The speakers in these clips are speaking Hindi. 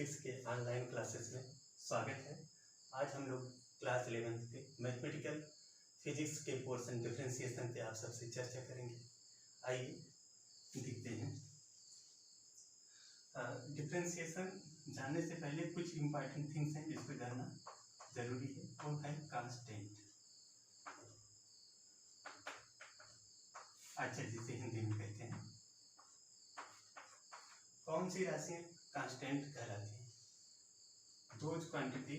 फिजिक्स के ऑनलाइन क्लासेस में स्वागत है। आज हम लोग क्लास 11th के मैथमेटिकल फिजिक्स के पोर्शन डिफरेंशिएशन पे आप सबसे चर्चा करेंगे। आइए देखते हैं। डिफरेंशिएशन जानने से पहले कुछ इम्पॉर्टेंट थिंग्स हैं जिसको जानना जरूरी है। वो है कांस्टेंट, अच्छा जिसे हिंदी में कहते हैं। कौन सी राशि कांस्टेंट कहलाती है? Those quantity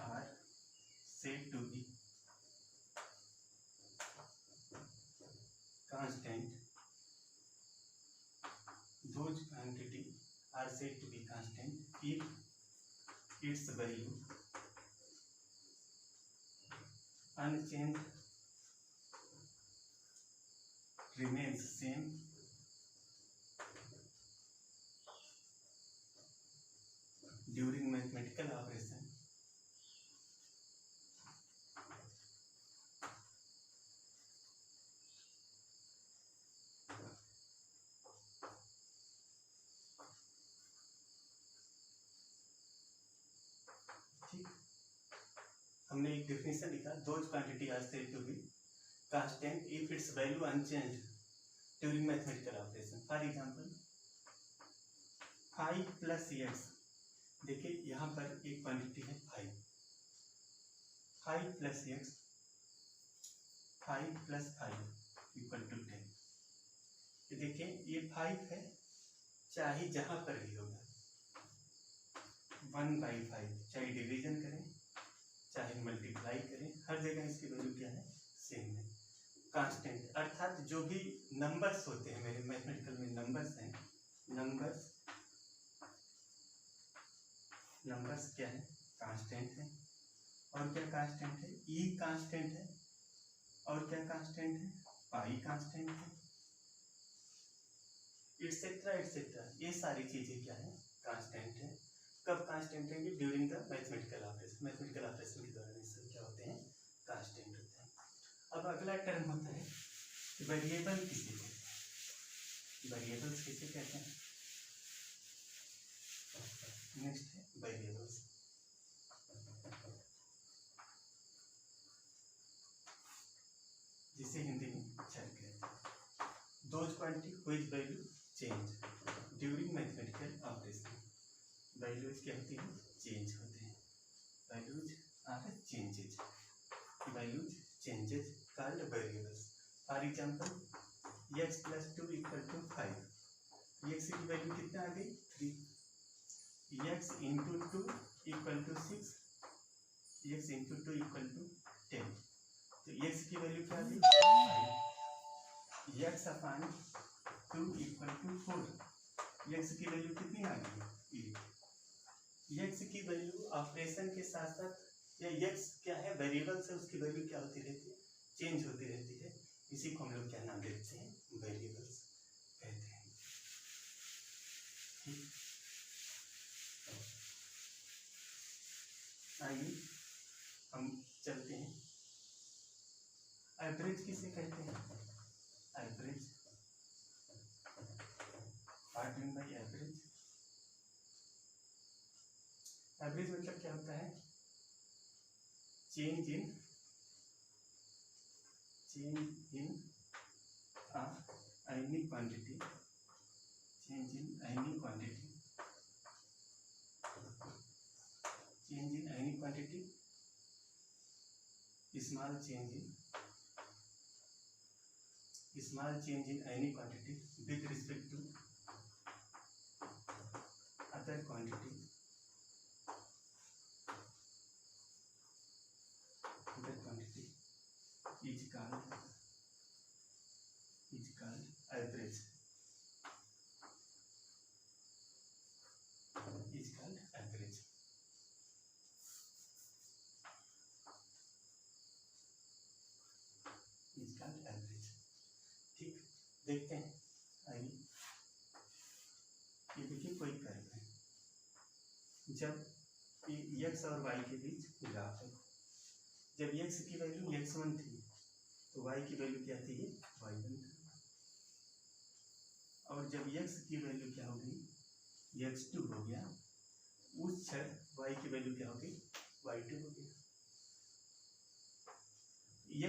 are said to be constant. Those quantity are said to be constant if its value unchanged remains same during mathematical operation ठीक। हमने एक डेफिनेशन लिखा, those quantity are said to be constant if it's value unchanged during mathematical operation. For example 5 plus x, देखिए यहाँ पर एक क्वांटिटी है 5 plus x, 5 plus 5 equal to 10। ये देखिए ये 5 है, चाहे जहाँ पर भी होगा 1/5, चाहे डिवीजन करें चाहे मल्टीप्लाई करें, हर जगह इसकी वैल्यू क्या है? सेम है, कांस्टेंट। अर्थात जो भी नंबर्स होते हैं, मेरे मैथमेटिकल में नंबर्स हैं, नंबर्स क्या है? कांस्टेंट है। और क्या कांस्टेंट है? ई कांस्टेंट है। और क्या कांस्टेंट है? पाई कांस्टेंट है, एटसेट्रा एटसेट्रा। ये सारी चीजें क्या है? कांस्टेंट है। कब कांस्टेंट रहेंगे? During the mathematical operation. Mathematical operation के दौरान ये सब क्या होते हैं? कांस्टेंट होते हैं। अब अगला टर्म होता है वेरिएबल। किसे कहते हैं? वेरिएबल्स किसे कहते हैं? नेक्स्ट है वेरिएबल्स। जिसे हिंदी में चर कहते हैं। Those quantity which value change during mathematical operation. Values क्या होती है? चेंज होते हैं। Values are changes, values changes called variables. For example x + 2 = 5, x की वैल्यू कितना आ गई? 3। x × 2 = 6, x × 2 = 10। तो x की वैल्यू क्या आ गई? 5। x/2 = 4, x की वैल्यू कितनी आ गई? 8। x की वैल्यू ऑपरेशन के साथ साथ, या x क्या है? वेरिएबल से उसकी वैल्यू क्या होती रहती है? चेंज होती रहती है। इसी को हम लोग क्या नाम देते हैं? वेरिएबल्स कहते हैं। ठीक, आइए हम चलते हैं। एवरेज किसे कहते हैं? Average, what mean by average? Average मतलब क्या होता है? Change in any quantity, change in any quantity, change in any quantity, small change in any quantity with respect to other quantity is called average, is called average। ठीक, देखते हैं। आइए, ये देखिए कोई कर्व है, जब x और y के बीच ग्राफ है। जब x की वैल्यू x1 थी तो y की वैल्यू क्या थी? y1 थी। जब x की वैल्यू क्या हो गई x2 हो गया, उस क्षण y की वैल्यू क्या हो गई y2 हो गया।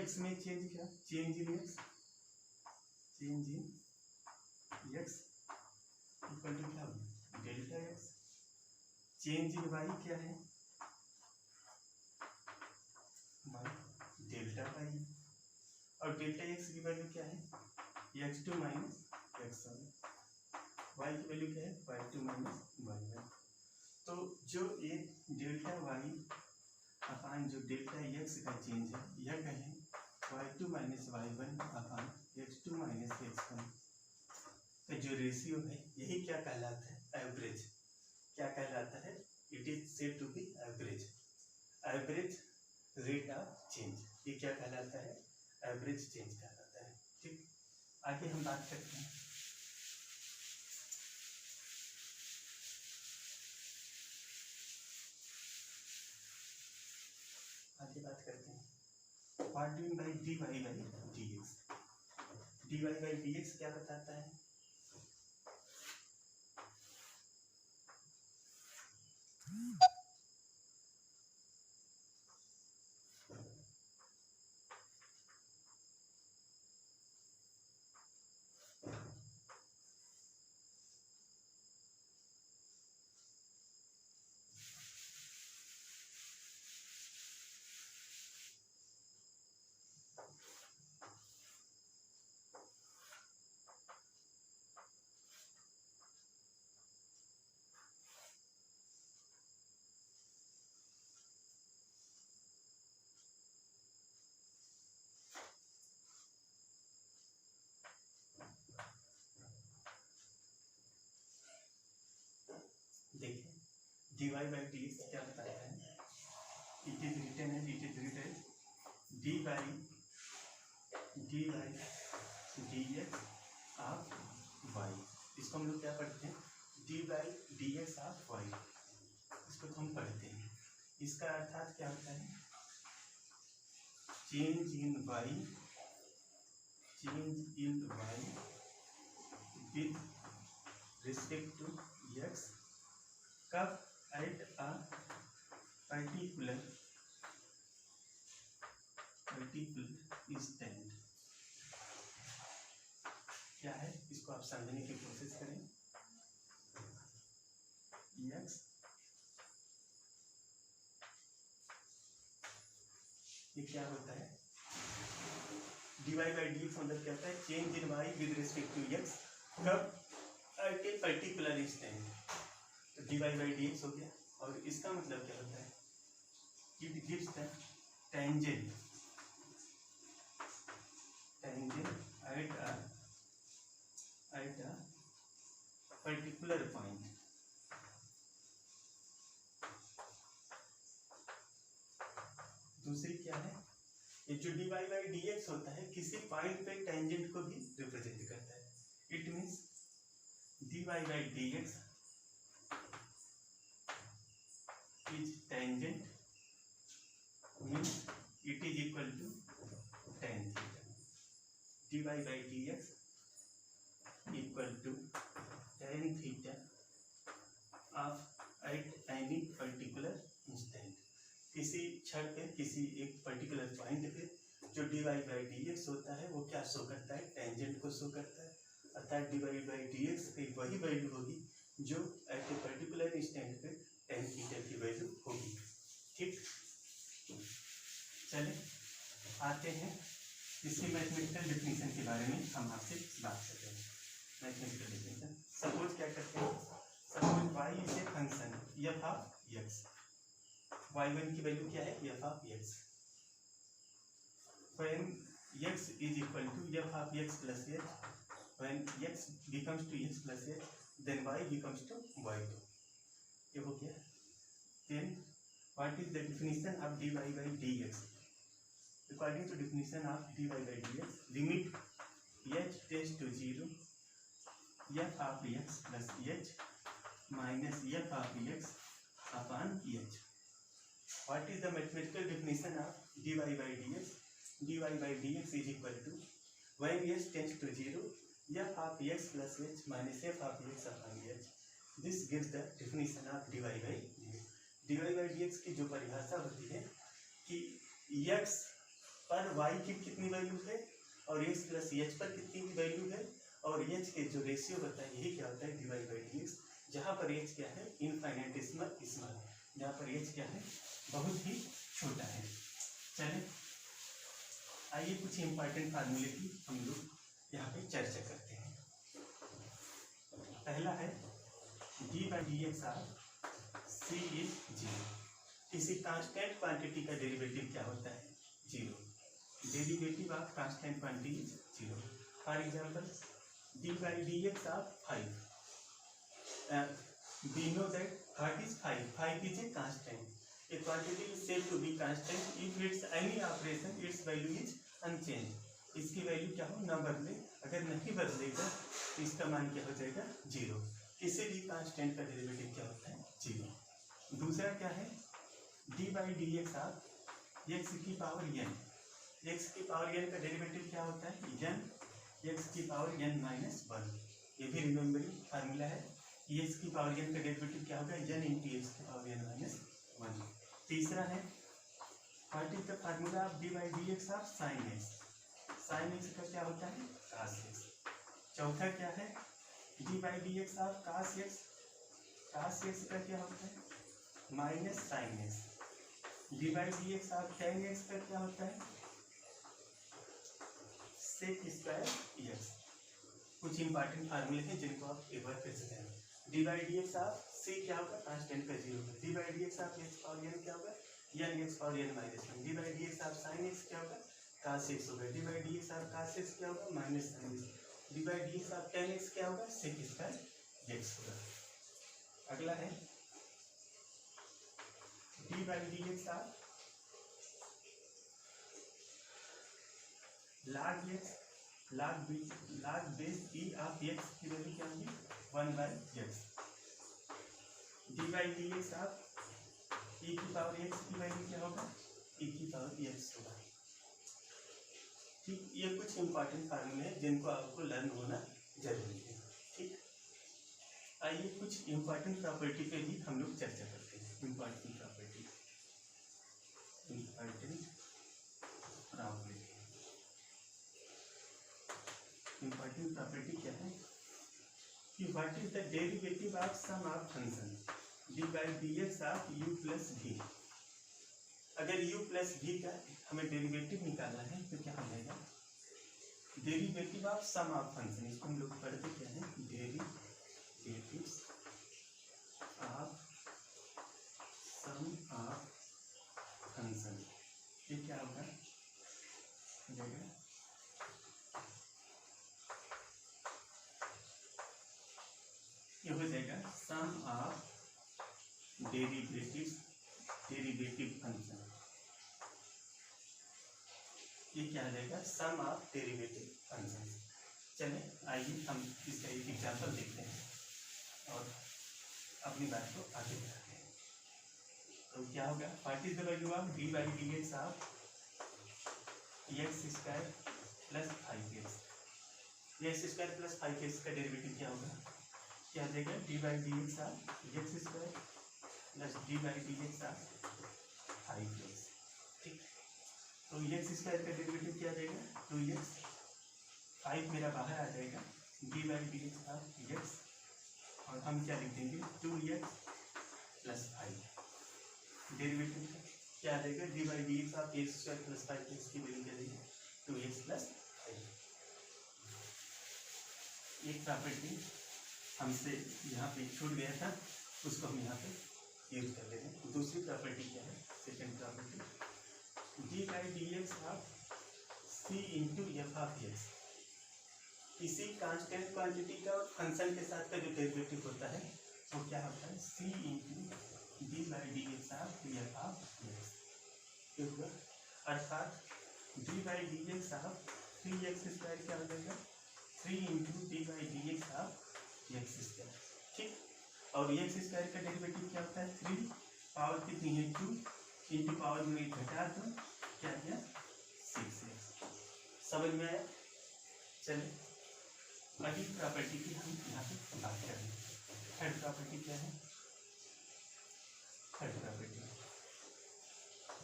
x में चेंज क्या, change in x, change in x equal to क्या होगा delta x। Change in y क्या है डेल्टा y, और डेल्टा x की वैल्यू क्या है x2 माइनस x1, y की वैल्यू क्या है y2 माइनस y1। तो जो ये डेल्टा y अपान जो डेल्टा x का चेंज है, यह कहें y2 माइनस y1 अपान x2 माइनस x1 का जो रेशियो है, यही क्या कहलाता है एवरेज। क्या कहलाता है, it is said to be average, average rate of change, ये क्या कहलाता है एवरेज चेंज कहलाता है। ठीक, आगे हम बात करते हैं। आगे बात करते हैं what do you mean by dy by dx। dy by dx क्या बताता है, देखिए dy by dx क्या बताता है, it is written as dy dx of y। इसको हम लोग क्या पढ़ते हैं dy dx ऑफ y, इसको तो हम पढ़ते हैं। इसका अर्थात क्या होता है change in y with respect to x कब एट अ पर्टिकुलर इंस्टेंट। क्या है, इसको आप समझने की कोशिश करें। x ये क्या होता है dy by dx मतलब क्या होता है change in y with respect to x कब एट ए पर्टिकुलर इंस्टेंट। तो dy by dx हो गया, और इसका मतलब क्या होता है it gives the tangent at a particular point। दूसरी क्या है, ये जो dy by dx होता है किसी पॉइंट पे टेंजेंट को भी रिप्रेजेंट करता है। It means dy by dx is tangent means it is equal to tan theta। dy by dx equal to tan theta of at any particular instant। किसी क्षण पे किसी एक पर्टिकुलर पॉइंट पे जो dy by dx होता है वो क्या शो करता है टेंजेंट को शो करता है, अर्थात dy by dx की वही वैल्यू होगी जो एट ए पर्टिकुलर इंस्टेंट पे tan थीटा की वैल्यू होगी। ठीक, चले आते हैं इसकी मैथमेटिकल डेफिनेशन के बारे में हम आपसे बात करते हैं। मैथमेटिकल डेफिनेशन, सपोज क्या करते हैं, suppose y is a function f of x, y1 की वैल्यू क्या है f of x, when x is equal to f of x plus h, when x becomes to x plus h, then y becomes to y2। ये हो गया। then what is the definition of dy by dx, according to definition of dy by dx, limit h tends to 0 f of x plus h minus f of x upon h। What is the mathematical definition of dy by dx? dy by dx is equal to when h tends to 0 f of x plus h minus f of x upon h. This gives the definition of dy by dx. dy by dx की जो परिभाषा होती है कि x पर y की कितनी वैल्यू है और x प्लस h पर कितनी वैल्यू है और h के जो रेशियो होता है यही क्या होता है dy by dx, जहाँ पर h क्या है इनफाइनेटिसिमल स्मॉल, जहाँ पर h क्या है बहुत ही छोटा है। चलिए आइए कुछ इंपॉर्टेंट फार्मूले की हम लोग यहाँ पे चर्चा करते हैं। पहला है d by d x of c is zero. किसी कांस्टेंट क्वांटिटी का डेरिवेटिव क्या होता है zero. Derivative of constant quantity is zero. For example d by d x of 5, we know that what is 5? 5 is a constant. A quantity is said to be constant if its any operation its value is unchanged. इसकी वैल्यू क्या हो ना बदले, अगर नहीं बदलेगा तो इसका मान क्या हो जाएगा जीरो। किसी भी कांस्टेंट का डेरिवेटिव क्या होता है जीरो। दूसरा क्या है d by d x of x की पावर एन। एक्स की पावर एन का डेरिवेटिव क्या होता है एन एक्स की पावर एन माइनस वन। ये भी रिमेम्बरिंग फार्मूला है। एक्स की पावर एन का डेरिवेटिव क्या होगा एन इंटू एक्स की पावर एन माइनस वन। तीसरा है what is the formula of d by d x of sine x. Sign x का क्या होता है कास एक्स। चौथा क्या है d by d x of cos x. कास एक्स का क्या होता है minus sine x. D by d x of tan x का क्या होता है सेक स्क्वायर एक्स। कुछ इंपॉर्टेंट फार्मूले हैं जिनको आप एक बार फिर से देखें। D by d x of c क्या होगा कांस्टेंट का जीरो होगा। D by d x of x power n क्या होगा n x power n minus one. D by d x of sine x क्या होगा कास एक्स होगा। D by d x of cos x क्या होगा minus sine x. D by d x of tan x क्या होगा सेक स्क्वायर एक्स होगा। अगला है d by d x of log x log base e of x की वैल्यू क्या होगी 1 by x. D by d x of e की पावर x की वैल्यू क्या होगा e की पावर x होगा। ठीक, ये कुछ इंपॉर्टेंट फार्मूले हैं जिनको आपको लर्न होना जरूरी है। ठीक, आइए कुछ इंपॉर्टेंट प्रॉपर्टी पे भी हम लोग चर्चा करते हैं। इंपॉर्टेंट प्रॉपर्टी इंपॉर्टेंट प्रॉपर्टी क्या है कि what is the derivative of sum of function d by d x of u plus v. अगर u प्लस भी का हमें डेरिवेटिव निकालना है तो क्या हो जाएगा derivative of sum of function. इसको हम लोग पढ़ते क्या है derivatives of sum of function. ये क्या होगा ये हो जाएगा सम ऑफ डेरिवेटिव फंक्शन। ये क्या आ जाएगा सम ऑफ डेरिवेटिव फंक्शन। चलिए आइए हम इसका एक एग्जांपल देखते हैं और अपनी बात को आगे बढ़ाते हैं। तो क्या होगा what is the value of d by d x of x square plus 5x। X square plus 5x का डेरिवेटिव क्या होगा क्या आ जाएगा D by d x of x square plus D by d x of 5x। ठीक, तो एक्स स्क्वायर का डेरिवेटिव क्या आ जाएगा 2x। 5 मेरा बाहर आ जाएगा D by d x of x और हम क्या लिख देंगे 2x प्लस 5। डेरिवेटिव क्या आ जाएगा D by d x of x square plus 5x की वैल्यू क्या देगी 2x प्लस 5। एक प्रॉपर्टी हमसे यहाँ पे छूट गया था उसको हम यहाँ पे यूज कर लेते हैं। दूसरी प्रॉपर्टी क्या है second property d by d x of c into f of x. किसी कांस्टेंट क्वांटिटी का और फंक्शन के साथ का जो डेरिवेटिव होता है वो क्या होता है c into d by d x of f of x. अर्थात d by d x of 3x square क्या हो जाएगा 3 into d by d x of x square. ठीक, और एक्स स्क्वायर का डेरिवेटिव क्या होता है 3 पावर कितनी है 2 इंटू पावर में घटा दो क्या गया 6x। समझ में आया। चलिए अगली प्रॉपर्टी की हम यहाँ पे बात करेंगे। थर्ड प्रॉपर्टी क्या है? Third property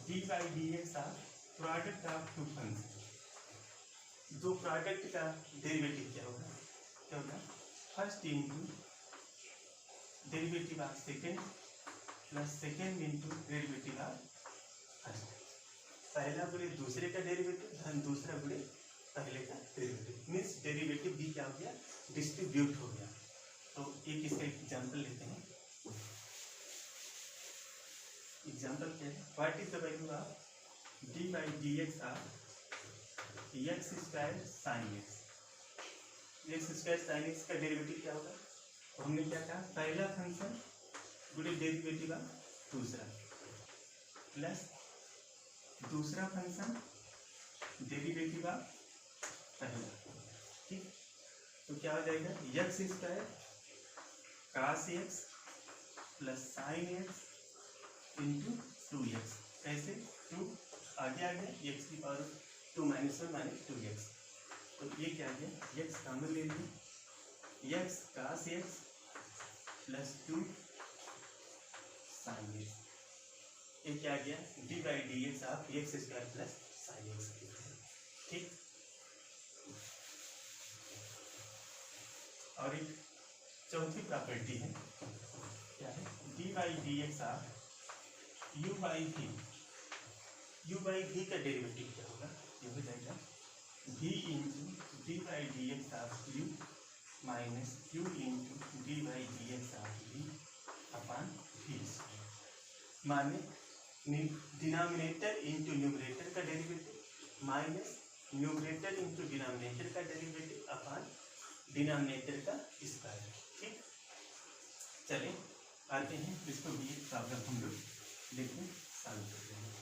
d by d x are product of two function. दो प्रोडक्ट का डेरिवेटिव क्या होगा? क्या होगा? First into derivative of second plus second into derivative of first. पहला गुणे दूसरे का डेरिवेटिव धन दूसरा गुणे पहले का डेरिवेटिव, मीन्स डेरिवेटिव भी क्या हो गया? डिस्ट्रीब्यूट हो गया। तो एक इसका एग्जांपल लेते हैं। एग्जांपल क्या है? What is the value of d by d x of x square sine x. X square sine x का डेरिवेटिव क्या होगा? तो हमने क्या कहा? पहला फंक्शन गुणे डेरिवेटिव ऑफ दूसरा प्लस दूसरा फंक्शन डेरिवेटिव ऑफ पहला। ठीक, तो क्या हो जाएगा? X square cos x plus sine x into two x. कैसे? टू आगे आ गया, एक्स की power two minus one minus to x. तो ये क्या आ गया? एक्स कॉमन ले लिया, एक्स कास x plus two sine x. ये क्या आ गया? D by d x of x square plus sine x. ठीक, और एक चौथी प्रॉपर्टी है, क्या है? D by d x of u by v. U by v का डेरिवेटिव क्या होगा? ये हो जाएगा v into d by d x of u minus u into d by d x of v upon v. माने डिनोमिनेटर इंटू न्यूमरेटर का derivative minus numerator into denominator का डेरिवेटिव अपॉन डिनोमिनेटर का स्क्वायर। ठीक, चलिए आते हैं, इसको भी एक प्रॉब्लम हम लोग देखिए सॉल्व करते हैं।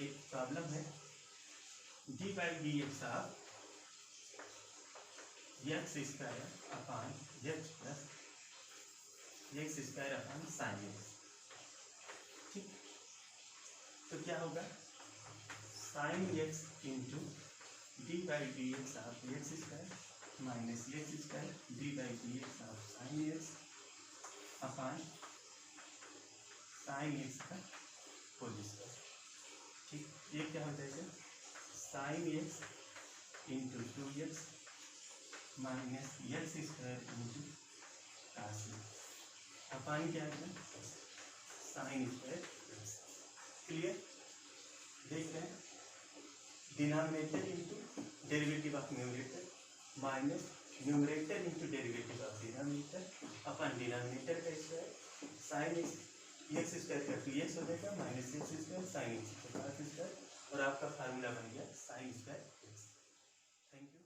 एक प्रॉब्लम है d by d x of x square upon x plus x square upon sine x. ठीक, तो क्या होगा? Sine x into d by d x of x square minus x square d by d x of sine x upon sine x का होल स्क्वायर। ठीक, ये क्या हो जाएगा? Sine x into two x minus x square into cos upon क्या है? Sine square. क्लियर? देख रहे हैं, denominator into derivative of numerator minus numerator into derivative of denominator upon denominator का स्क्वायर साइन एक्स स्क्वायर का टू एक्स हो जाएगा minus x square sine x का कास स्क्वायर, और आपका फार्मूला बन गया sine square x. Thank you.